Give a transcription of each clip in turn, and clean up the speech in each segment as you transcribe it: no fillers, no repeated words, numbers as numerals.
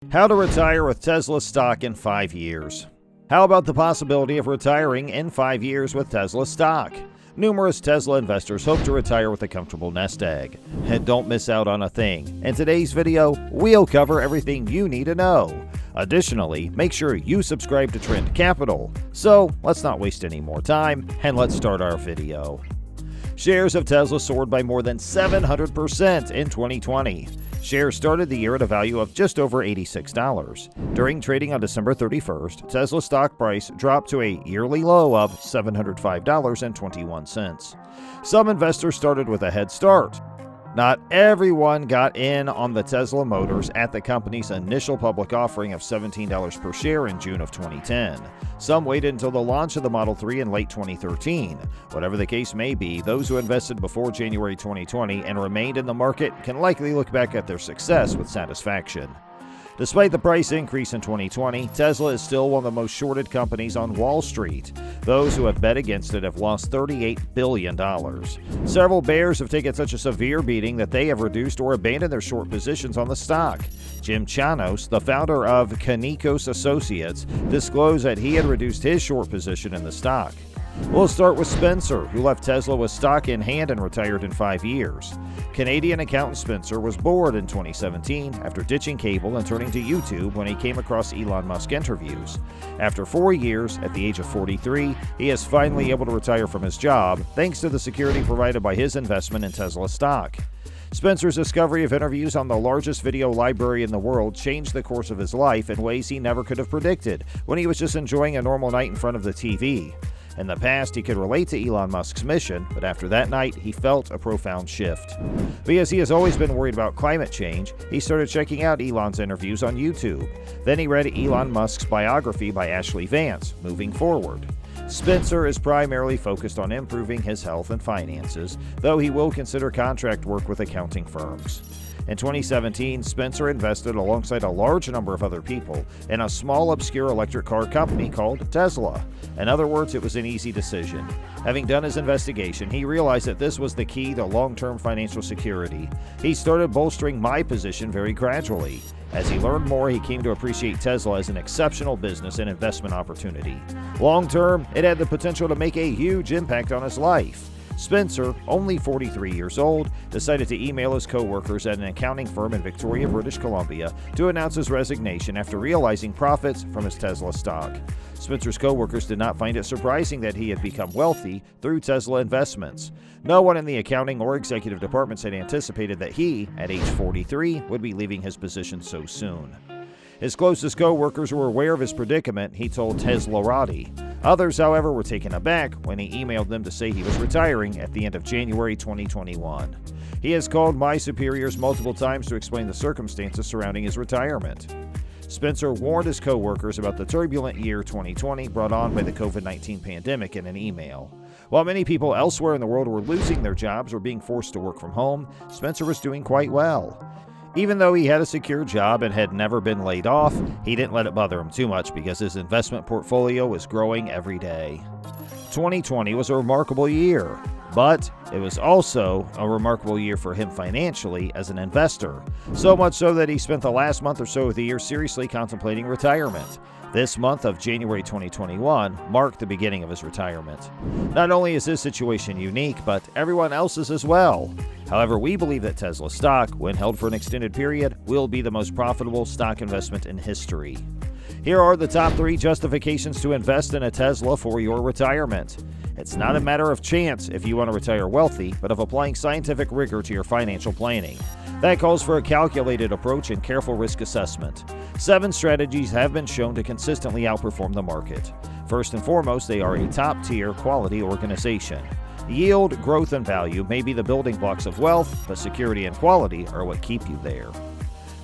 How to retire with Tesla stock in 5 years. How about the possibility of retiring in 5 years with Tesla stock? Numerous Tesla investors hope to retire with a comfortable nest egg. And don't miss out on a thing. In today's video, we'll cover everything you need to know. Additionally, make sure you subscribe to Trend Capital. So, let's not waste any more time, and let's start our video. Shares of Tesla soared by more than 700% in 2020. Shares started the year at a value of just over $86. During trading on December 31st, Tesla's stock price dropped to a yearly low of $705.21. Some investors started with a head start. Not everyone got in on the Tesla Motors at the company's initial public offering of $17 per share in June of 2010. Some waited until the launch of the Model 3 in late 2013. Whatever the case may be, those who invested before January 2020 and remained in the market can likely look back at their success with satisfaction. Despite the price increase in 2020, Tesla is still one of the most shorted companies on Wall Street. Those who have bet against it have lost $38 billion. Several bears have taken such a severe beating that they have reduced or abandoned their short positions on the stock. Jim Chanos, the founder of Canicos Associates, disclosed that he had reduced his short position in the stock. We'll start with Spencer, who left Tesla with stock in hand and retired in 5 years. Canadian accountant Spencer was bored in 2017 after ditching cable and turning to YouTube when he came across Elon Musk interviews. After 4 years, at the age of 43, he is finally able to retire from his job thanks to the security provided by his investment in Tesla stock. Spencer's discovery of interviews on the largest video library in the world changed the course of his life in ways he never could have predicted when he was just enjoying a normal night in front of the TV. In the past, he could relate to Elon Musk's mission, but after that night, he felt a profound shift. Because he has always been worried about climate change, he started checking out Elon's interviews on YouTube. Then he read Elon Musk's biography by Ashley Vance, Moving Forward. Spencer is primarily focused on improving his health and finances, though he will consider contract work with accounting firms. In 2017, Spencer invested alongside a large number of other people in a small, obscure electric car company called Tesla. In other words, it was an easy decision. Having done his investigation, he realized that this was the key to long-term financial security. He started bolstering my position very gradually. As he learned more, he came to appreciate Tesla as an exceptional business and investment opportunity. Long-term, it had the potential to make a huge impact on his life. Spencer, only 43 years old, decided to email his co-workers at an accounting firm in Victoria, British Columbia, to announce his resignation after realizing profits from his Tesla stock. Spencer's co-workers did not find it surprising that he had become wealthy through Tesla investments. No one in the accounting or executive departments had anticipated that he, at age 43, would be leaving his position so soon. His closest co-workers were aware of his predicament, he told Teslarati. Others, however, were taken aback when he emailed them to say he was retiring at the end of January 2021. He has called my superiors multiple times to explain the circumstances surrounding his retirement. Spencer warned his co-workers about the turbulent year 2020 brought on by the COVID-19 pandemic in an email. While many people elsewhere in the world were losing their jobs or being forced to work from home, Spencer was doing quite well. Even though he had a secure job and had never been laid off, he didn't let it bother him too much because his investment portfolio was growing every day. 2020 was a remarkable year, but it was also a remarkable year for him financially as an investor. So much so that he spent the last month or so of the year seriously contemplating retirement. This month of January 2021 marked the beginning of his retirement. Not only is his situation unique, but everyone else's as well. However, we believe that Tesla stock, when held for an extended period, will be the most profitable stock investment in history. Here are the top 3 justifications to invest in a Tesla for your retirement. It's not a matter of chance if you want to retire wealthy, but of applying scientific rigor to your financial planning. That calls for a calculated approach and careful risk assessment. 7 strategies have been shown to consistently outperform the market. First and foremost, they are a top-tier quality organization. Yield, growth, and value may be the building blocks of wealth, but security and quality are what keep you there.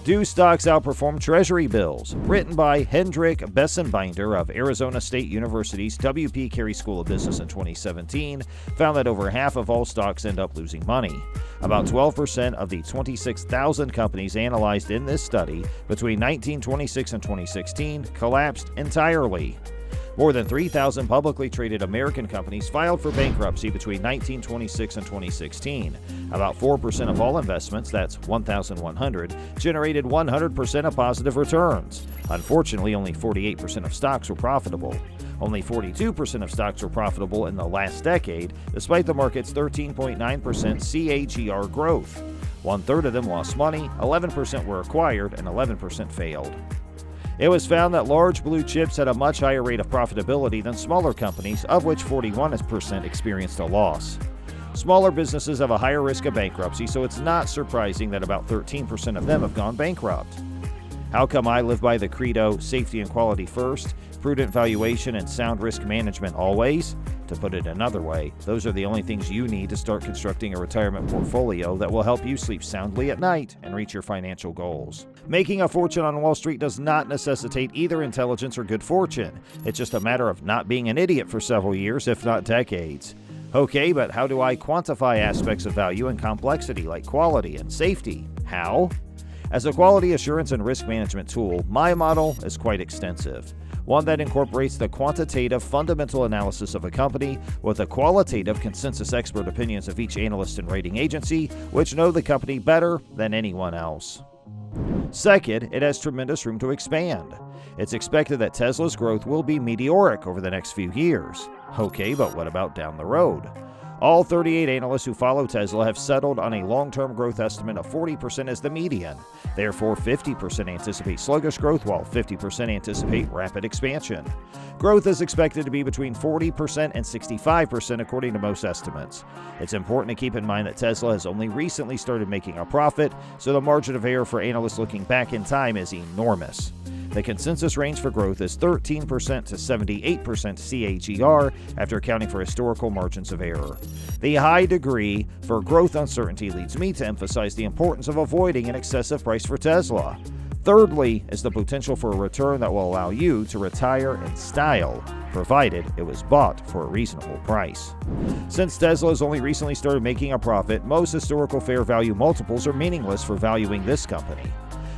Do stocks outperform Treasury bills? Written by Hendrik Bessenbinder of Arizona State University's W.P. Carey School of Business in 2017, found that over half of all stocks end up losing money. About 12% of the 26,000 companies analyzed in this study between 1926 and 2016 collapsed entirely. More than 3,000 publicly traded American companies filed for bankruptcy between 1926 and 2016. About 4% of all investments, that's 1,100, generated 100% of positive returns. Unfortunately, only 48% of stocks were profitable. Only 42% of stocks were profitable in the last decade, despite the market's 13.9% CAGR growth. One-third of them lost money, 11% were acquired, and 11% failed. It was found that large blue chips had a much higher rate of profitability than smaller companies, of which 41% experienced a loss. Smaller businesses have a higher risk of bankruptcy, so it's not surprising that about 13% of them have gone bankrupt. How come I live by the credo, safety and quality first, prudent valuation and sound risk management always? To put it another way, those are the only things you need to start constructing a retirement portfolio that will help you sleep soundly at night and reach your financial goals. Making a fortune on Wall Street does not necessitate either intelligence or good fortune. It's just a matter of not being an idiot for several years, if not decades. Okay, but how do I quantify aspects of value and complexity like quality and safety? How? As a quality assurance and risk management tool, my model is quite extensive. One that incorporates the quantitative fundamental analysis of a company with the qualitative consensus expert opinions of each analyst and rating agency, which know the company better than anyone else. Second, it has tremendous room to expand. It's expected that Tesla's growth will be meteoric over the next few years. Okay, but what about down the road? All 38 analysts who follow Tesla have settled on a long-term growth estimate of 40% as the median. Therefore, 50% anticipate sluggish growth, while 50% anticipate rapid expansion. Growth is expected to be between 40% and 65% according to most estimates. It's important to keep in mind that Tesla has only recently started making a profit, so the margin of error for analysts looking back in time is enormous. The consensus range for growth is 13% to 78% CAGR after accounting for historical margins of error. The high degree for growth uncertainty leads me to emphasize the importance of avoiding an excessive price for Tesla. Thirdly is the potential for a return that will allow you to retire in style, provided it was bought for a reasonable price. Since Tesla has only recently started making a profit, most historical fair value multiples are meaningless for valuing this company.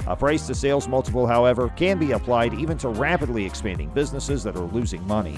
A price-to-sales multiple, however, can be applied even to rapidly expanding businesses that are losing money.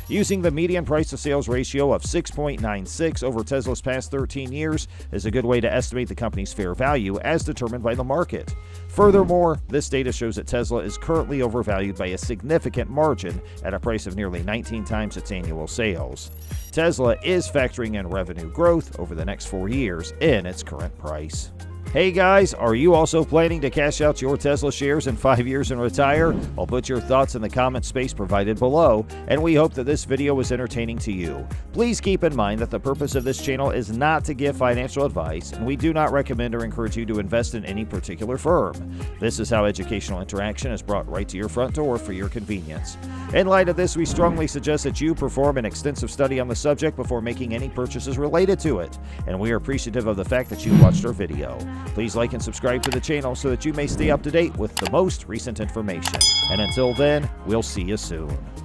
Using the median price-to-sales ratio of 6.96 over Tesla's past 13 years is a good way to estimate the company's fair value as determined by the market. Furthermore, this data shows that Tesla is currently overvalued by a significant margin at a price of nearly 19 times its annual sales. Tesla is factoring in revenue growth over the next 4 years in its current price. Hey guys, are you also planning to cash out your Tesla shares in 5 years and retire? Well, put your thoughts in the comment space provided below, and we hope that this video was entertaining to you. Please keep in mind that the purpose of this channel is not to give financial advice, and we do not recommend or encourage you to invest in any particular firm. This is how educational interaction is brought right to your front door for your convenience. In light of this, we strongly suggest that you perform an extensive study on the subject before making any purchases related to it, and we are appreciative of the fact that you watched our video. Please like and subscribe to the channel so that you may stay up to date with the most recent information. And until then, we'll see you soon.